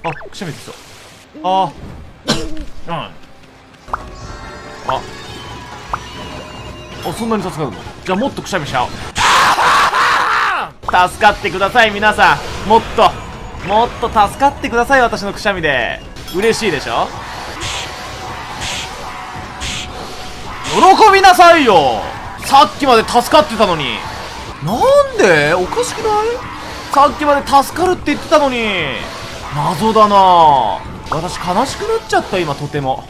あ、くしゃみできそう。あうん。そんなに助かるの？じゃあもっとくしゃみしちゃおう。助かってください皆さん。もっと助かってください、私のくしゃみで。嬉しいでしょ。喜びなさいよ。さっきまで助かってたのに。なんで？おかしくない？さっきまで助かるって言ってたのに。謎だな。私悲しくなっちゃった今、とても。